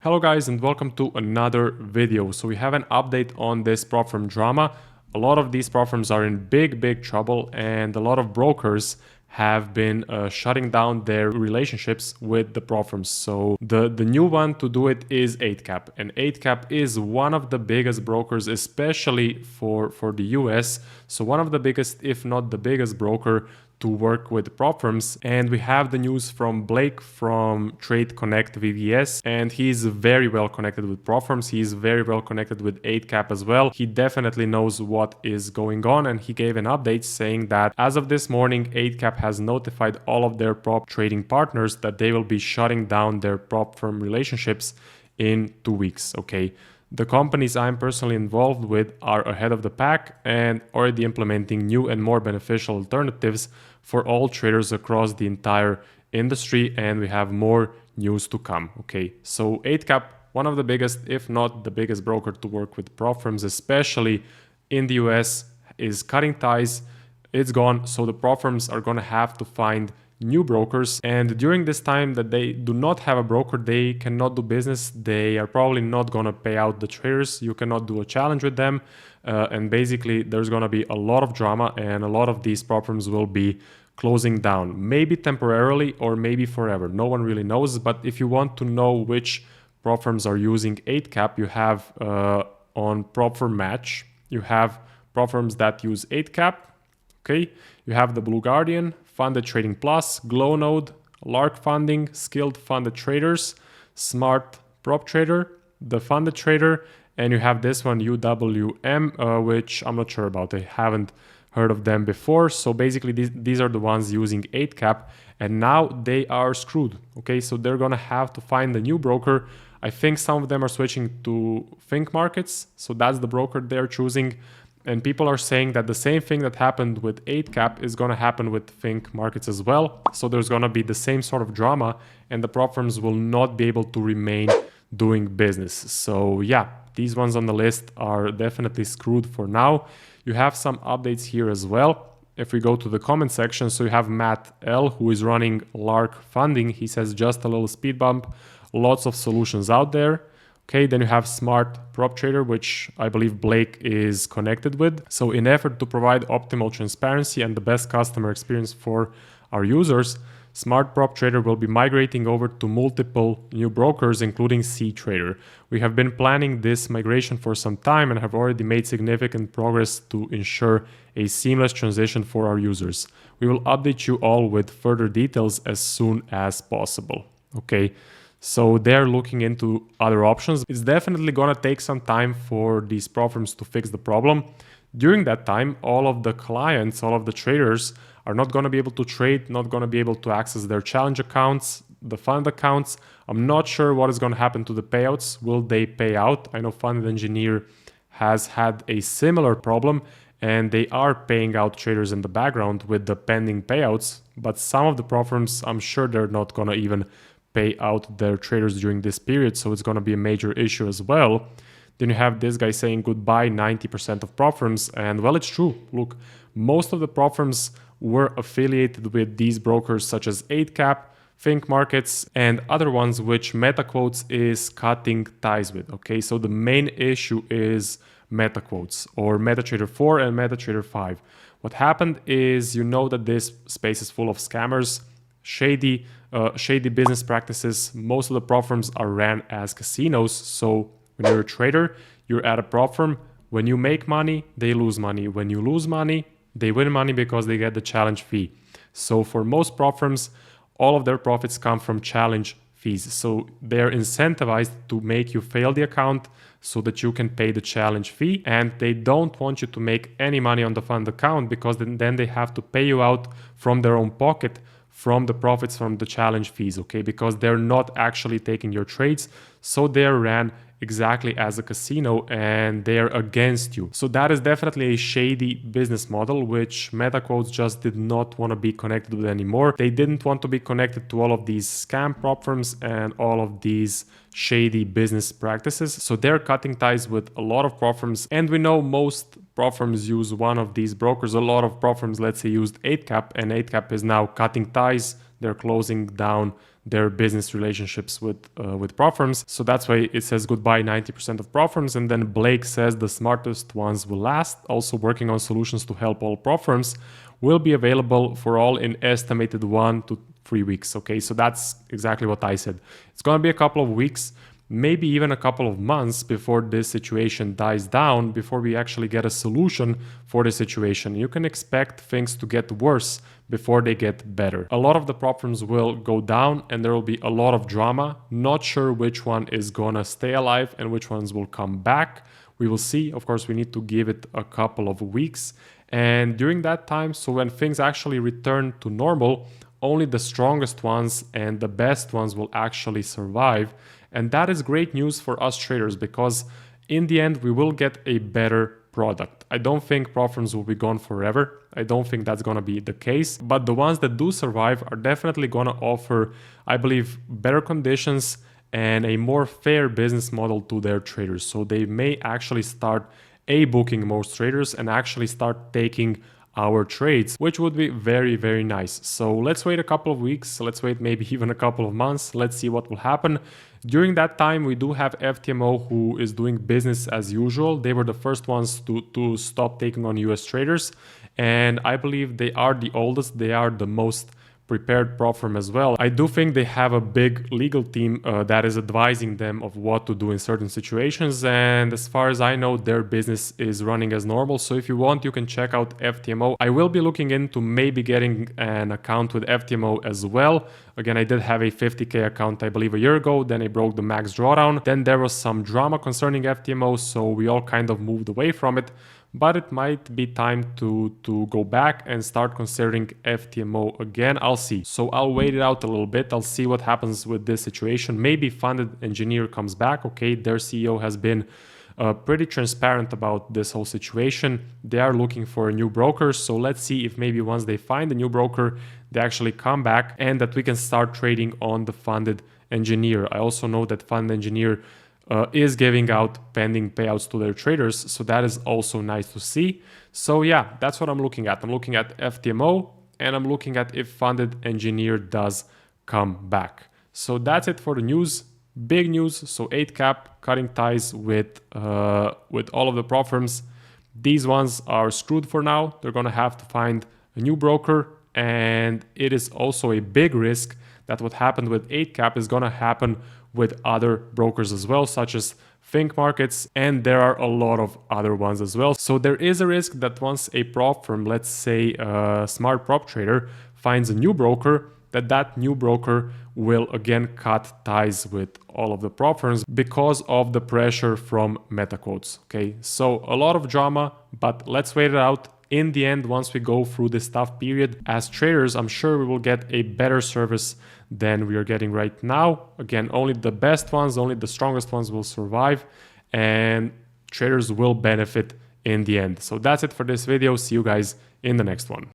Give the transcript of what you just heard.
Hello guys and welcome to another video. So we have an update on this prop firm drama. A lot of these prop firms are in big trouble and a lot of brokers have been shutting down their relationships with the prop firms. So the new one to do it is Eightcap, and Eightcap is one of the biggest brokers, especially for the US. So one of the biggest, if not the biggest broker to work with prop firms. And we have the news from Blake from Trade Connect VVS, and he's very well connected with prop firms. He's very well connected with Eightcap as well. He definitely knows what is going on, and he gave an update saying that as of this morning, Eightcap has notified all of their prop trading partners that they will be shutting down their prop firm relationships in 2 weeks. Okay. The companies I'm personally involved with are ahead of the pack and already implementing new and more beneficial alternatives for all traders across the entire industry, and we have more news to come. Okay, so Eightcap, one of the biggest, if not the biggest broker to work with prop firms, especially in the US, is cutting ties. It's gone, so the prop firms are going to have to find new brokers, and during this time that they do not have a broker, they cannot do business. They are probably not going to pay out the traders. You cannot do a challenge with them, and basically there's going to be a lot of drama, and a lot of these prop firms will be closing down, maybe temporarily or maybe forever. No one really knows. But if you want to know which prop firms are using Eightcap, you have on Prop Firm Match, you have prop firms that use Eightcap. Okay, you have the Blue Guardian, Funded Trading Plus, Glownode, Lark Funding, Skilled Funded Traders, Smart Prop Trader, The Funded Trader, and you have this one UWM, which I'm not sure about. I haven't heard of them before. So basically these are the ones using Eightcap, and now they are screwed. Okay, so they're gonna have to find a new broker. I think some of them are switching to Think Markets, so that's the broker they're choosing. And people are saying that the same thing that happened with Eightcap is going to happen with Think Markets as well. So there's going to be the same sort of drama, and the prop firms will not be able to remain doing business. So yeah, these ones on the list are definitely screwed for now. You have some updates here as well. If we go to the comment section, so you have Matt L, who is running Lark Funding. He says just a little speed bump, lots of solutions out there. Okay, then you have Smart Prop Trader, which I believe Blake is connected with. So in effort to provide optimal transparency and the best customer experience for our users, Smart Prop Trader will be migrating over to multiple new brokers, including C Trader. We have been planning this migration for some time and have already made significant progress to ensure a seamless transition for our users. We will update you all with further details as soon as possible. Okay. So they're looking into other options. It's definitely going to take some time for these prop firms to fix the problem. During that time, all of the clients, all of the traders are not going to be able to trade, not going to be able to access their challenge accounts, the fund accounts. I'm not sure what is going to happen to the payouts. Will they pay out? I know Funded Engineer has had a similar problem, and they are paying out traders in the background with the pending payouts. But some of the prop firms, I'm sure they're not going to even pay out their traders during this period, so it's going to be a major issue as well. Then you have this guy saying goodbye 90% of prop firms, and well, it's true. Look, most of the prop firms were affiliated with these brokers such as Eightcap, Think Markets, and other ones which Metaquotes is cutting ties with. Okay, so the main issue is Metaquotes or MetaTrader 4 and MetaTrader 5. What happened is, you know that this space is full of scammers, shady business practices. Most of the prop firms are ran as casinos. So when you're a trader, you're at a prop firm. When you make money, they lose money. When you lose money, they win money because they get the challenge fee. So for most prop firms, all of their profits come from challenge fees. So they're incentivized to make you fail the account so that you can pay the challenge fee. And they don't want you to make any money on the fund account, because then they have to pay you out from their own pocket from the profits from the challenge fees, okay? Because they're not actually taking your trades, so they're ran exactly as a casino and they're against you. So that is definitely a shady business model, which Metaquotes just did not want to be connected with anymore. They didn't want to be connected to all of these scam prop firms and all of these shady business practices. So they're cutting ties with a lot of prop firms, and we know most prop firms use one of these brokers. A lot of prop firms, let's say, used Eightcap, and Eightcap is now cutting ties. They're closing down their business relationships with prop firms. So that's why it says goodbye 90% of prop firms. And then Blake says the smartest ones will last. Also working on solutions to help all prop firms will be available for all in estimated 1 to 3 weeks. Okay, so that's exactly what I said. It's going to be a couple of weeks, maybe even a couple of months before this situation dies down, before we actually get a solution for the situation. You can expect things to get worse before they get better. A lot of the prop firms will go down and there will be a lot of drama. Not sure which one is gonna stay alive and which ones will come back. We will see. Of course, we need to give it a couple of weeks. And during that time, so when things actually return to normal, only the strongest ones and the best ones will actually survive. And that is great news for us traders, because in the end, we will get a better product. I don't think prop firms will be gone forever. I don't think that's going to be the case. But the ones that do survive are definitely going to offer, I believe, better conditions and a more fair business model to their traders. So they may actually start booking most traders and actually start taking our trades, which would be very, very nice. So let's wait a couple of weeks. Let's wait maybe even a couple of months. Let's see what will happen. During that time, we do have FTMO, who is doing business as usual. They were the first ones to stop taking on US traders. And I believe they are the oldest. They are the most prepared prop firm as well. I do think they have a big legal team that is advising them of what to do in certain situations, and as far as I know, their business is running as normal. So if you want, you can check out FTMO. I will be looking into maybe getting an account with FTMO as well. Again, I did have a 50k account, I believe, a year ago. Then I broke the max drawdown. Then there was some drama concerning FTMO, so we all kind of moved away from it. But it might be time to go back and start considering FTMO again. I'll see. So I'll wait it out a little bit. I'll see what happens with this situation. Maybe Funded Engineer comes back. Okay, their CEO has been pretty transparent about this whole situation. They are looking for a new broker. So let's see if maybe once they find a new broker, they actually come back and that we can start trading on the Funded Engineer. I also know that Funded Engineer is giving out pending payouts to their traders. So that is also nice to see. So yeah, that's what I'm looking at. I'm looking at FTMO and I'm looking at if Funded Engineer does come back. So that's it for the news. Big news. So Eightcap cutting ties with all of the prop firms. These ones are screwed for now. They're going to have to find a new broker. And it is also a big risk that what happened with Eightcap is going to happen with other brokers as well, such as Think Markets, and there are a lot of other ones as well. So there is a risk that once a prop firm, let's say a smart prop trader, finds a new broker, that new broker will again cut ties with all of the prop firms because of the pressure from Metaquotes. Okay, so a lot of drama, but let's wait it out. In the end, once we go through this tough period, as traders, I'm sure we will get a better service than we are getting right now. Again, only the best ones, only the strongest ones will survive, and traders will benefit in the end. So that's it for this video. See you guys in the next one.